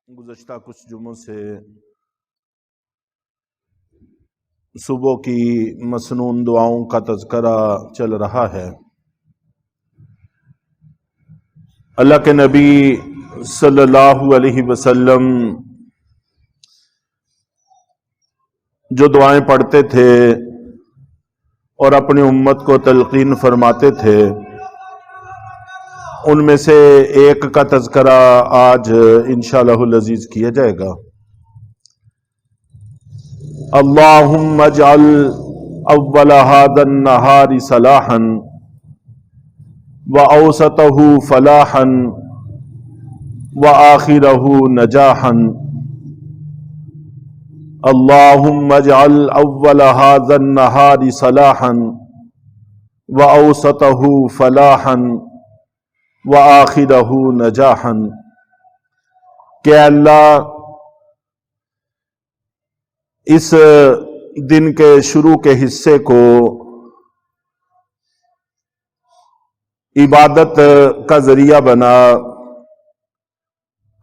گزشتہ کچھ جمعوں سے صبح کی مسنون دعاؤں کا تذکرہ چل رہا ہے۔ اللہ کے نبی صلی اللہ علیہ وسلم جو دعائیں پڑھتے تھے اور اپنی امت کو تلقین فرماتے تھے، ان میں سے ایک کا تذکرہ آج انشاءاللہ العزیز کیا جائے گا۔ اللہم اجعل اول هذا النہار صلاحا واوسطہ فلاحا وآخرہ نجاحا۔ اللہم اجعل اول هذا النہار صلاحا واوسطہ فلاحا وآخرہ نجاحا۔ کہ اللہ اس دن کے شروع کے حصے کو عبادت کا ذریعہ بنا،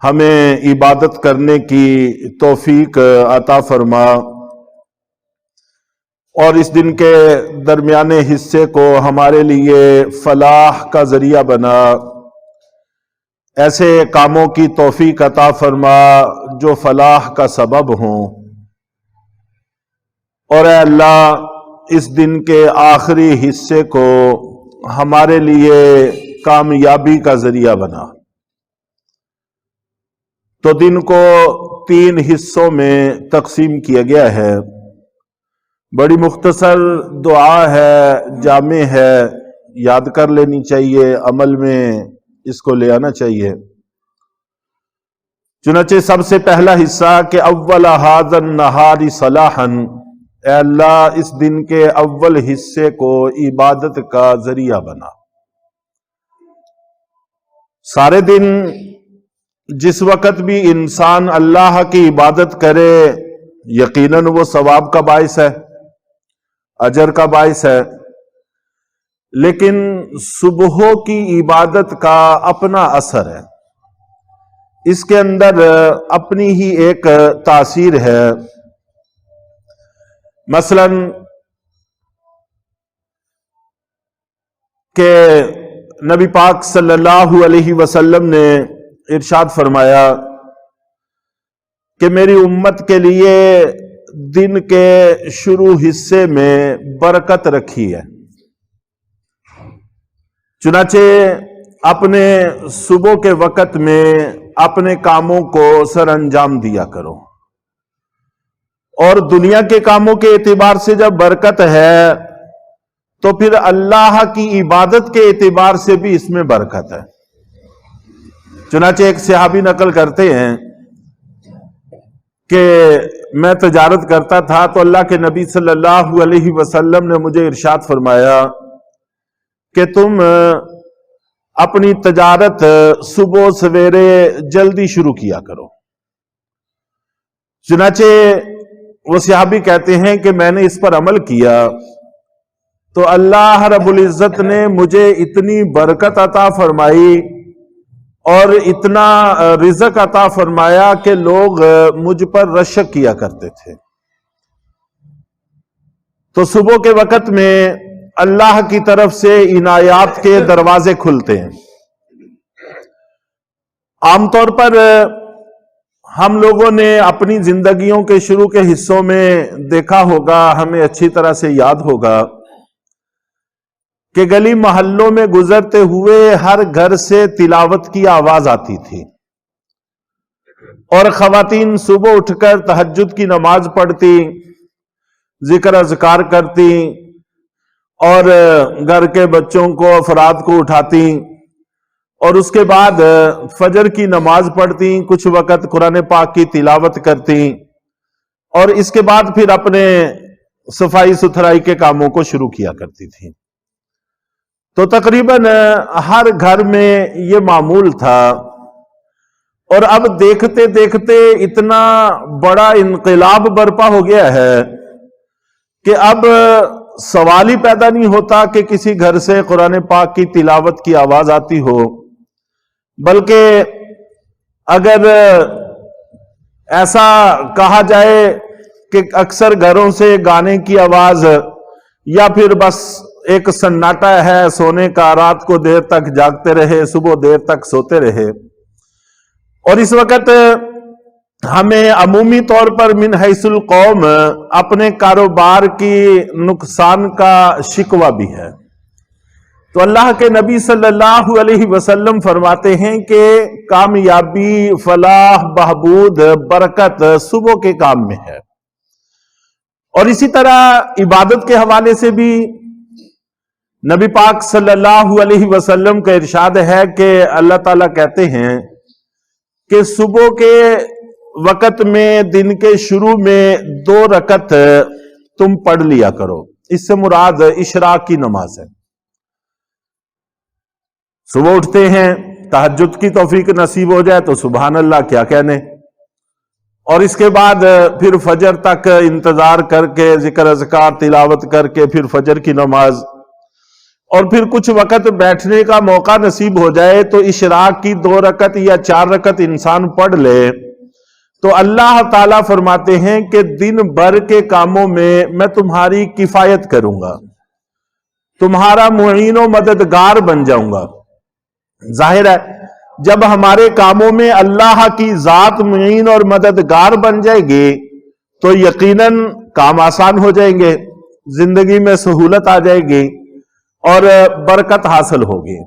ہمیں عبادت کرنے کی توفیق عطا فرما، اور اس دن کے درمیانے حصے کو ہمارے لیے فلاح کا ذریعہ بنا، ایسے کاموں کی توفیق عطا فرما جو فلاح کا سبب ہوں، اور اے اللہ اس دن کے آخری حصے کو ہمارے لیے کامیابی کا ذریعہ بنا۔ تو دن کو 3 حصوں میں تقسیم کیا گیا ہے۔ بڑی مختصر دعا ہے، جامع ہے، یاد کر لینی چاہیے، عمل میں اس کو لے آنا چاہیے۔ چنانچہ سب سے پہلا حصہ کہ اول ھذا النہار صلاحا، اے اللہ اس دن کے اول حصے کو عبادت کا ذریعہ بنا۔ سارے دن جس وقت بھی انسان اللہ کی عبادت کرے، یقیناً وہ ثواب کا باعث ہے، اجر کا باعث ہے، لیکن صبح کی عبادت کا اپنا اثر ہے، اس کے اندر اپنی ہی ایک تاثیر ہے۔ مثلا کہ نبی پاک صلی اللہ علیہ وسلم نے ارشاد فرمایا کہ میری امت کے لیے دن کے شروع حصے میں برکت رکھی ہے، چنانچہ اپنے صبح کے وقت میں اپنے کاموں کو سر انجام دیا کرو، اور دنیا کے کاموں کے اعتبار سے جب برکت ہے تو پھر اللہ کی عبادت کے اعتبار سے بھی اس میں برکت ہے۔ چنانچہ ایک صحابی نقل کرتے ہیں کہ میں تجارت کرتا تھا تو اللہ کے نبی صلی اللہ علیہ وسلم نے مجھے ارشاد فرمایا کہ تم اپنی تجارت صبح سویرے جلدی شروع کیا کرو۔ چنانچہ وہ صحابی کہتے ہیں کہ میں نے اس پر عمل کیا تو اللہ رب العزت نے مجھے اتنی برکت عطا فرمائی اور اتنا رزق عطا فرمایا کہ لوگ مجھ پر رشک کیا کرتے تھے۔ تو صبح کے وقت میں اللہ کی طرف سے عنایات کے دروازے کھلتے ہیں۔ عام طور پر ہم لوگوں نے اپنی زندگیوں کے شروع کے حصوں میں دیکھا ہوگا، ہمیں اچھی طرح سے یاد ہوگا کہ گلی محلوں میں گزرتے ہوئے ہر گھر سے تلاوت کی آواز آتی تھی، اور خواتین صبح اٹھ کر تہجد کی نماز پڑھتی، ذکر اذکار کرتی، اور گھر کے بچوں کو افراد کو اٹھاتی، اور اس کے بعد فجر کی نماز پڑھتی، کچھ وقت قرآن پاک کی تلاوت کرتی، اور اس کے بعد پھر اپنے صفائی ستھرائی کے کاموں کو شروع کیا کرتی تھی۔ تو تقریباً ہر گھر میں یہ معمول تھا، اور اب دیکھتے دیکھتے اتنا بڑا انقلاب برپا ہو گیا ہے کہ اب سوال ہی پیدا نہیں ہوتا کہ کسی گھر سے قرآن پاک کی تلاوت کی آواز آتی ہو، بلکہ اگر ایسا کہا جائے کہ اکثر گھروں سے گانے کی آواز یا پھر بس ایک سناٹا ہے سونے کا، رات کو دیر تک جاگتے رہے، صبح دیر تک سوتے رہے. اور اس وقت ہمیں عمومی طور پر من حیث القوم اپنے کاروبار کی نقصان کا شکوہ بھی ہے. تو اللہ کے نبی صلی اللہ علیہ وسلم فرماتے ہیں کہ کامیابی، فلاح، بہبود، برکت صبح کے کام میں ہے. اور اسی طرح عبادت کے حوالے سے بھی نبی پاک صلی اللہ علیہ وسلم کا ارشاد ہے کہ اللہ تعالیٰ کہتے ہیں کہ صبح کے وقت میں دن کے شروع میں 2 رکعت تم پڑھ لیا کرو. اس سے مراد اشراق کی نماز ہے. صبح اٹھتے ہیں، تہجد کی توفیق نصیب ہو جائے تو سبحان اللہ کیا کہنے، اور اس کے بعد پھر فجر تک انتظار کر کے ذکر اذکار تلاوت کر کے پھر فجر کی نماز، اور پھر کچھ وقت بیٹھنے کا موقع نصیب ہو جائے تو اشراق کی 2 رکعت یا 4 رکعت انسان پڑھ لے تو اللہ تعالیٰ فرماتے ہیں کہ دن بھر کے کاموں میں تمہاری کفایت کروں گا، تمہارا معین و مددگار بن جاؤں گا. ظاہر ہے جب ہمارے کاموں میں اللہ کی ذات معین اور مددگار بن جائے گی تو یقیناً کام آسان ہو جائیں گے، زندگی میں سہولت آ جائے گی اور برکت حاصل ہوگی.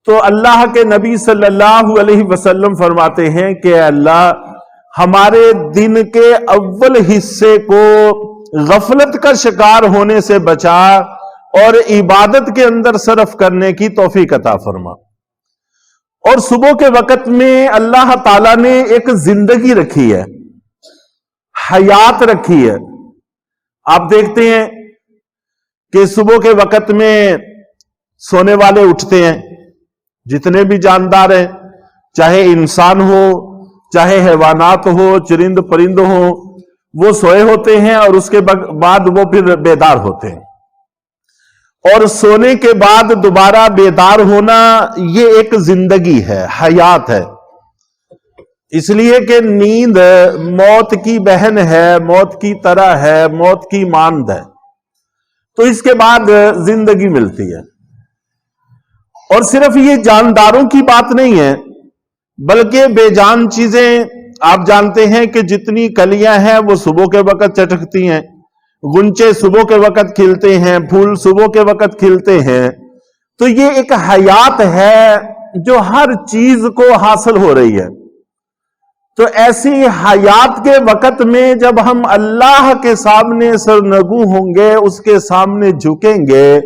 تو اللہ کے نبی صلی اللہ علیہ وسلم فرماتے ہیں کہ اللہ ہمارے دن کے اول حصے کو غفلت کا شکار ہونے سے بچا اور عبادت کے اندر صرف کرنے کی توفیق عطا فرما. اور صبح کے وقت میں اللہ تعالیٰ نے ایک زندگی رکھی ہے، حیات رکھی ہے. آپ دیکھتے ہیں کہ صبح کے وقت میں سونے والے اٹھتے ہیں، جتنے بھی جاندار ہیں، چاہے انسان ہو چاہے حیوانات ہو، چرند پرند ہو، وہ سوئے ہوتے ہیں اور اس کے بعد وہ پھر بیدار ہوتے ہیں. اور سونے کے بعد دوبارہ بیدار ہونا یہ ایک زندگی ہے، حیات ہے. اس لیے کہ نیند موت کی بہن ہے، موت کی طرح ہے، موت کی مانند ہے. تو اس کے بعد زندگی ملتی ہے. اور صرف یہ جانداروں کی بات نہیں ہے بلکہ بے جان چیزیں، آپ جانتے ہیں کہ جتنی کلیاں ہیں وہ صبح کے وقت چٹکتی ہیں، گنچے صبح کے وقت کھلتے ہیں، پھول صبح کے وقت کھلتے ہیں. تو یہ ایک حیات ہے جو ہر چیز کو حاصل ہو رہی ہے. تو ایسی حیات کے وقت میں جب ہم اللہ کے سامنے سرنگوں ہوں گے، اس کے سامنے جھکیں گے،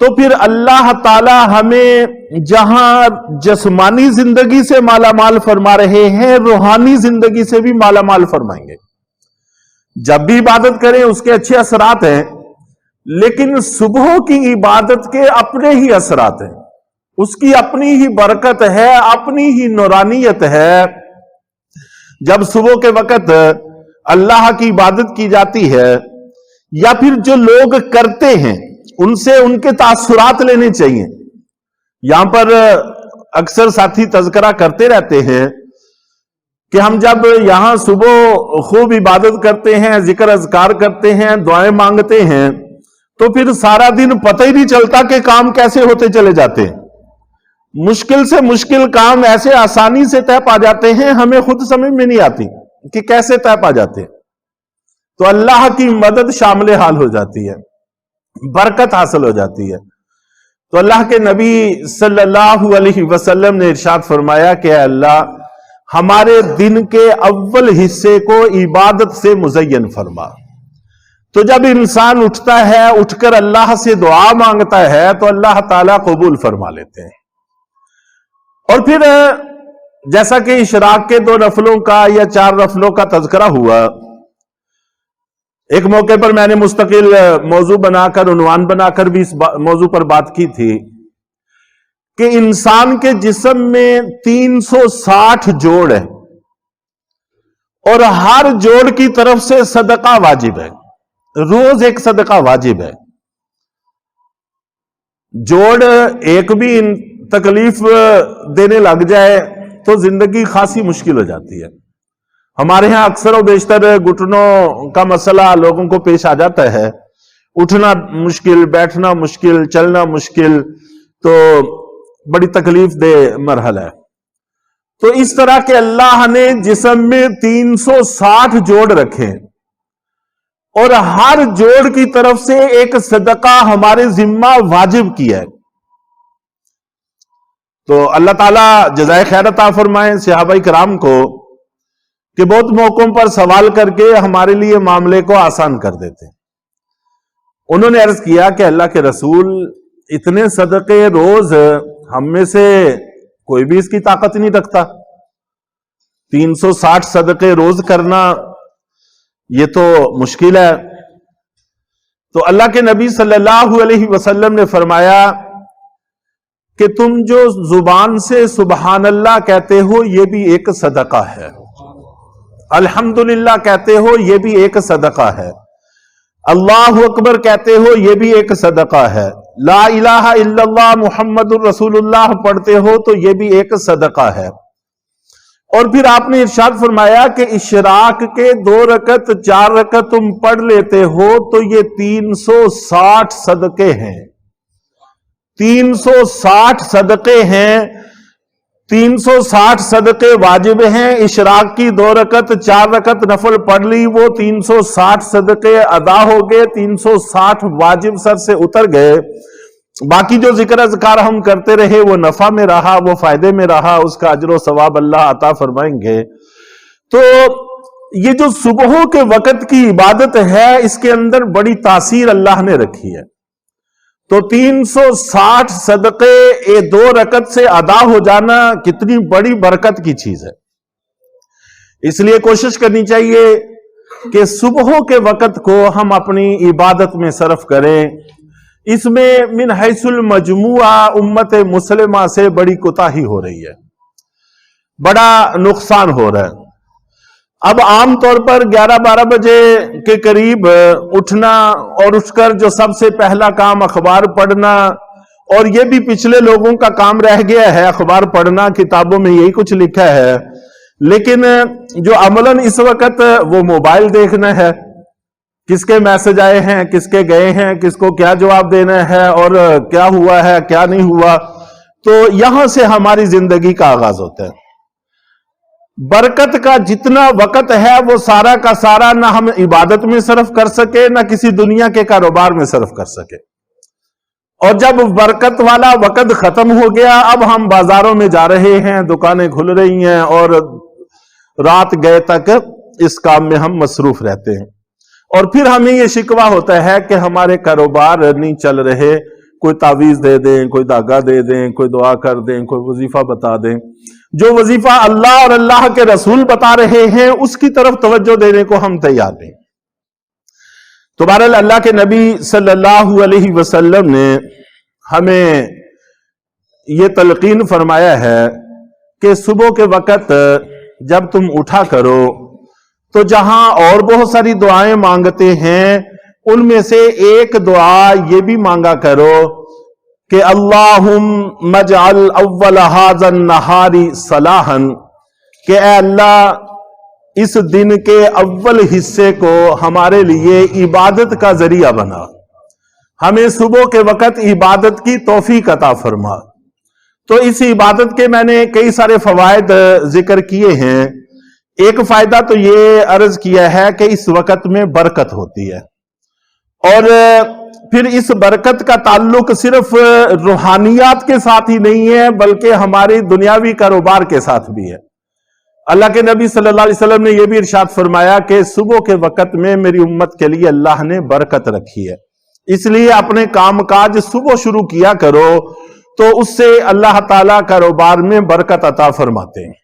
تو پھر اللہ تعالی ہمیں جہاں جسمانی زندگی سے مالا مال فرما رہے ہیں، روحانی زندگی سے بھی مالا مال فرمائیں گے. جب بھی عبادت کریں اس کے اچھے اثرات ہیں، لیکن صبح کی عبادت کے اپنے ہی اثرات ہیں، اس کی اپنی ہی برکت ہے، اپنی ہی نورانیت ہے. جب صبح کے وقت اللہ کی عبادت کی جاتی ہے، یا پھر جو لوگ کرتے ہیں ان سے ان کے تاثرات لینے چاہیے. یہاں پر اکثر ساتھی تذکرہ کرتے رہتے ہیں کہ ہم جب یہاں صبح خوب عبادت کرتے ہیں، ذکر اذکار کرتے ہیں، دعائیں مانگتے ہیں، تو پھر سارا دن پتہ ہی نہیں چلتا کہ کام کیسے ہوتے چلے جاتے ہیں. مشکل سے مشکل کام ایسے آسانی سے طے پا جاتے ہیں، ہمیں خود سمجھ میں نہیں آتی کہ کیسے طے پا جاتے ہیں. تو اللہ کی مدد شامل حال ہو جاتی ہے، برکت حاصل ہو جاتی ہے. تو اللہ کے نبی صلی اللہ علیہ وسلم نے ارشاد فرمایا کہ اے اللہ ہمارے دن کے اول حصے کو عبادت سے مزین فرما. تو جب انسان اٹھتا ہے، اٹھ کر اللہ سے دعا مانگتا ہے تو اللہ تعالیٰ قبول فرما لیتے ہیں. اور پھر جیسا کہ اشراق کے 2 نفلوں کا یا 4 نفلوں کا تذکرہ ہوا، ایک موقع پر میں نے مستقل موضوع بنا کر، عنوان بنا کر بھی اس موضوع پر بات کی تھی کہ انسان کے جسم میں 360 جوڑ ہیں اور ہر جوڑ کی طرف سے صدقہ واجب ہے. روز ایک صدقہ واجب ہے. جوڑ ایک بھی تکلیف دینے لگ جائے تو زندگی خاصی مشکل ہو جاتی ہے. ہمارے ہاں اکثر و بیشتر گھٹنوں کا مسئلہ لوگوں کو پیش آ جاتا ہے، اٹھنا مشکل، بیٹھنا مشکل، چلنا مشکل، تو بڑی تکلیف دہ مرحلہ ہے۔ تو اس طرح کے اللہ نے جسم میں 360 جوڑ رکھے اور ہر جوڑ کی طرف سے ایک صدقہ ہمارے ذمہ واجب کیا ہے۔ تو اللہ تعالیٰ جزائے خیر عطا فرمائے صحابہ کرام کو کہ بہت موقعوں پر سوال کر کے ہمارے لیے معاملے کو آسان کر دیتے۔ انہوں نے عرض کیا کہ اللہ کے رسول، اتنے صدقے روز ہم میں سے کوئی بھی اس کی طاقت نہیں رکھتا، 360 صدقے روز کرنا یہ تو مشکل ہے۔ تو اللہ کے نبی صلی اللہ علیہ وسلم نے فرمایا کہ تم جو زبان سے سبحان اللہ کہتے ہو یہ بھی ایک صدقہ ہے، الحمدللہ کہتے ہو یہ بھی ایک صدقہ ہے، اللہ اکبر کہتے ہو یہ بھی ایک صدقہ ہے، لا الہ الا اللہ محمد الرسول اللہ پڑھتے ہو تو یہ بھی ایک صدقہ ہے۔ اور پھر آپ نے ارشاد فرمایا کہ اشراق کے 2 رکعت 4 رکعت تم پڑھ لیتے ہو تو یہ 360 صدقے ہیں، 360 صدقے ہیں، 360 صدقے واجب ہیں، اشراق کی 2 رکعت 4 رکعت نفل پڑھ لی، وہ 360 صدقے ادا ہو گئے، 360 واجب سر سے اتر گئے۔ باقی جو ذکر اذکار ہم کرتے رہے وہ نفع میں رہا، وہ فائدے میں رہا، اس کا اجر و ثواب اللہ عطا فرمائیں گے۔ تو یہ جو صبحوں کے وقت کی عبادت ہے اس کے اندر بڑی تاثیر اللہ نے رکھی ہے۔ تو 360 صدقے 2 رکعت سے ادا ہو جانا کتنی بڑی برکت کی چیز ہے۔ اس لیے کوشش کرنی چاہیے کہ صبحوں کے وقت کو ہم اپنی عبادت میں صرف کریں۔ اس میں من حیث المجموعہ امت مسلمہ سے بڑی کوتاہی ہو رہی ہے، بڑا نقصان ہو رہا ہے۔ اب عام طور پر 11-12 بجے کے قریب اٹھنا اور اٹھ کر جو سب سے پہلا کام اخبار پڑھنا، اور یہ بھی پچھلے لوگوں کا کام رہ گیا ہے اخبار پڑھنا، کتابوں میں یہی کچھ لکھا ہے، لیکن جو عملاً اس وقت وہ موبائل دیکھنا ہے، کس کے میسج آئے ہیں، کس کے گئے ہیں، کس کو کیا جواب دینا ہے اور کیا ہوا ہے کیا نہیں ہوا۔ تو یہاں سے ہماری زندگی کا آغاز ہوتا ہے۔ برکت کا جتنا وقت ہے وہ سارا کا سارا نہ ہم عبادت میں صرف کر سکے نہ کسی دنیا کے کاروبار میں صرف کر سکے۔ اور جب برکت والا وقت ختم ہو گیا، اب ہم بازاروں میں جا رہے ہیں، دکانیں کھل رہی ہیں اور رات گئے تک اس کام میں ہم مصروف رہتے ہیں۔ اور پھر ہمیں یہ شکوہ ہوتا ہے کہ ہمارے کاروبار نہیں چل رہے، کوئی تعویذ دے دیں، کوئی دھاگا دے دیں، کوئی دعا کر دیں، کوئی وظیفہ بتا دیں۔ جو وظیفہ اللہ اور اللہ کے رسول بتا رہے ہیں اس کی طرف توجہ دینے کو ہم تیار نہیں۔ تو بہرحال اللہ کے نبی صلی اللہ علیہ وسلم نے ہمیں یہ تلقین فرمایا ہے کہ صبح کے وقت جب تم اٹھا کرو تو جہاں اور بہت ساری دعائیں مانگتے ہیں ان میں سے ایک دعا یہ بھی مانگا کرو کہ اللہم اجعل اول ھذا النہار صلاحا، کہ اے اللہ اس دن کے اول حصے کو ہمارے لیے عبادت کا ذریعہ بنا، ہمیں صبح کے وقت عبادت کی توفیق عطا فرما۔ تو اس عبادت کے میں نے کئی سارے فوائد ذکر کیے ہیں۔ ایک فائدہ تو یہ عرض کیا ہے کہ اس وقت میں برکت ہوتی ہے، اور پھر اس برکت کا تعلق صرف روحانیات کے ساتھ ہی نہیں ہے بلکہ ہماری دنیاوی کاروبار کے ساتھ بھی ہے۔ اللہ کے نبی صلی اللہ علیہ وسلم نے یہ بھی ارشاد فرمایا کہ صبح کے وقت میں میری امت کے لیے اللہ نے برکت رکھی ہے، اس لیے اپنے کام کاج صبح شروع کیا کرو تو اس سے اللہ تعالیٰ کاروبار میں برکت عطا فرماتے ہیں۔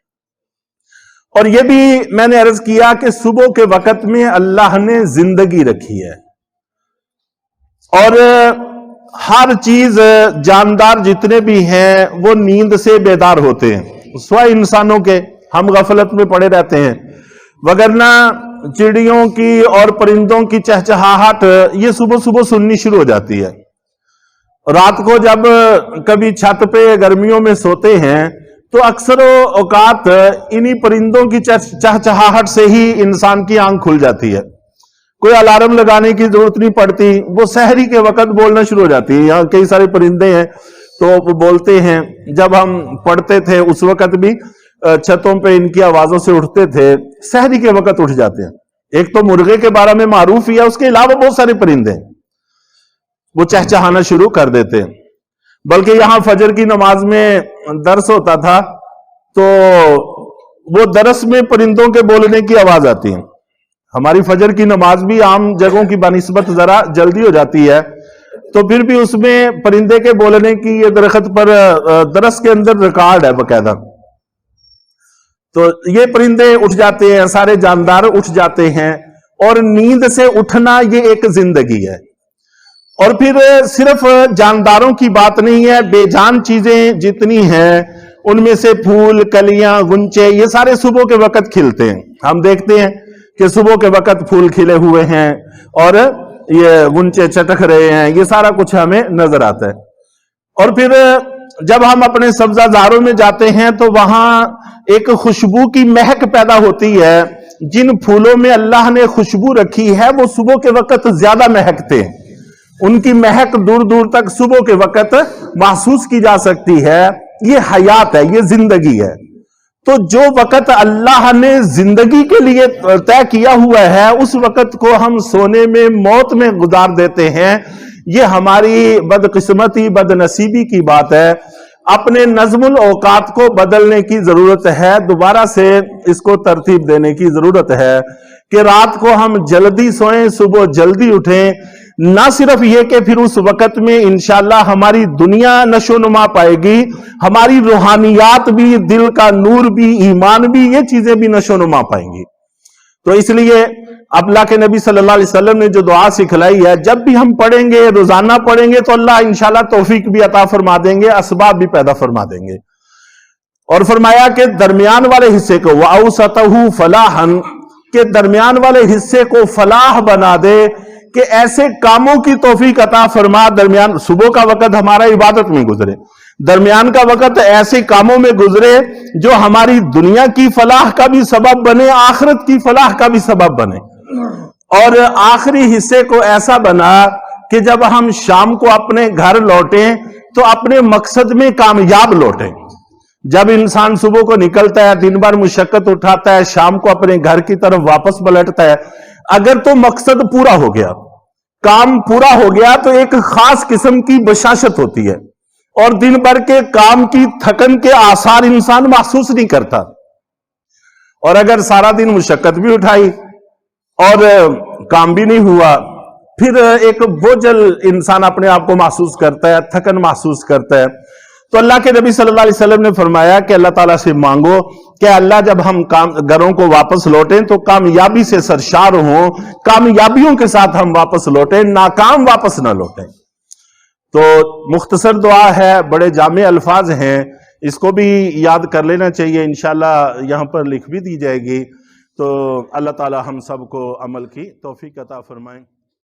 اور یہ بھی میں نے عرض کیا کہ صبح کے وقت میں اللہ نے زندگی رکھی ہے، اور ہر چیز جاندار جتنے بھی ہیں وہ نیند سے بیدار ہوتے ہیں، سوائے انسانوں کے ہم غفلت میں پڑے رہتے ہیں، وگرنہ چڑیوں کی اور پرندوں کی چہچہاہٹ یہ صبح صبح سننی شروع ہو جاتی ہے۔ رات کو جب کبھی چھت پہ گرمیوں میں سوتے ہیں تو اکثر اوقات انہی پرندوں کی چہچہاہٹ سے ہی انسان کی آنکھ کھل جاتی ہے. کوئی الارم لگانے کی ضرورت نہیں پڑتی، وہ سحری کے وقت بولنا شروع ہو جاتی ہے. یہاں کئی سارے پرندے ہیں تو وہ بولتے ہیں. جب ہم پڑھتے تھے اس وقت بھی چھتوں پہ ان کی آوازوں سے اٹھتے تھے. سحری کے وقت اٹھ جاتے ہیں. ایک تو مرغے کے بارے میں معروف ہی ہے، اس کے علاوہ بہت سارے پرندے ہیں وہ چہچہانا شروع کر دیتے ہیں. بلکہ یہاں فجر کی نماز میں درس ہوتا تھا تو وہ درس میں پرندوں کے بولنے کی آواز آتی ہے. ہماری فجر کی نماز بھی عام جگہوں کی بنسبت ذرا جلدی ہو جاتی ہے، تو پھر بھی اس میں پرندے کے بولنے کی یہ درخت پر درس کے اندر ریکارڈ ہے باقاعدہ. تو یہ پرندے اٹھ جاتے ہیں، سارے جاندار اٹھ جاتے ہیں، اور نیند سے اٹھنا یہ ایک زندگی ہے. اور پھر صرف جانداروں کی بات نہیں ہے، بے جان چیزیں جتنی ہیں ان میں سے پھول، کلیاں، غنچے، یہ سارے صبح کے وقت کھلتے ہیں. ہم دیکھتے ہیں کہ صبح کے وقت پھول کھلے ہوئے ہیں اور یہ غنچے چٹک رہے ہیں، یہ سارا کچھ ہمیں نظر آتا ہے. اور پھر جب ہم اپنے سبزہ زاروں میں جاتے ہیں تو وہاں ایک خوشبو کی مہک پیدا ہوتی ہے. جن پھولوں میں اللہ نے خوشبو رکھی ہے وہ صبح کے وقت زیادہ مہکتے ہیں، ان کی مہک دور دور تک صبح کے وقت محسوس کی جا سکتی ہے. یہ حیات ہے، یہ زندگی ہے. تو جو وقت اللہ نے زندگی کے لیے طے کیا ہوا ہے اس وقت کو ہم سونے میں، موت میں گزار دیتے ہیں. یہ ہماری بدقسمتی، بد نصیبی کی بات ہے. اپنے نظم الاوقات کو بدلنے کی ضرورت ہے، دوبارہ سے اس کو ترتیب دینے کی ضرورت ہے کہ رات کو ہم جلدی سوئیں، صبح جلدی اٹھیں. نہ صرف یہ کہ پھر اس وقت میں انشاءاللہ ہماری دنیا نشو نما پائے گی، ہماری روحانیات بھی، دل کا نور بھی، ایمان بھی، یہ چیزیں بھی نشو نما پائیں گی. تو اس لیے اللہ کے نبی صلی اللہ علیہ وسلم نے جو دعا سکھلائی ہے، جب بھی ہم پڑھیں گے، روزانہ پڑھیں گے تو اللہ انشاءاللہ توفیق بھی عطا فرما دیں گے، اسباب بھی پیدا فرما دیں گے. اور فرمایا کہ درمیان والے حصے کو وَأَوْسَطَهُ فَلَاحًا، کہ درمیان والے حصے کو فلاح بنا دے، کہ ایسے کاموں کی توفیق عطا فرما. درمیان صبح کا وقت ہمارا عبادت میں گزرے، درمیان کا وقت ایسے کاموں میں گزرے جو ہماری دنیا کی فلاح کا بھی سبب بنے، آخرت کی فلاح کا بھی سبب بنے. اور آخری حصے کو ایسا بنا کہ جب ہم شام کو اپنے گھر لوٹیں تو اپنے مقصد میں کامیاب لوٹیں. جب انسان صبح کو نکلتا ہے، دن بھر مشقت اٹھاتا ہے، شام کو اپنے گھر کی طرف واپس پلٹتا ہے، اگر تو مقصد پورا ہو گیا، کام پورا ہو گیا، تو ایک خاص قسم کی بشاشت ہوتی ہے اور دن بھر کے کام کی تھکن کے آثار انسان محسوس نہیں کرتا. اور اگر سارا دن مشقت بھی اٹھائی اور کام بھی نہیں ہوا، پھر ایک بوجھل انسان اپنے آپ کو محسوس کرتا ہے، تھکن محسوس کرتا ہے. تو اللہ کے نبی صلی اللہ علیہ وسلم نے فرمایا کہ اللہ تعالیٰ سے مانگو کہ اللہ جب ہم گھروں کو واپس لوٹیں تو کامیابی سے سرشار ہوں، کامیابیوں کے ساتھ ہم واپس لوٹیں، ناکام واپس نہ لوٹیں. تو مختصر دعا ہے، بڑے جامع الفاظ ہیں، اس کو بھی یاد کر لینا چاہیے. انشاءاللہ یہاں پر لکھ بھی دی جائے گی. تو اللہ تعالیٰ ہم سب کو عمل کی توفیق عطا فرمائیں.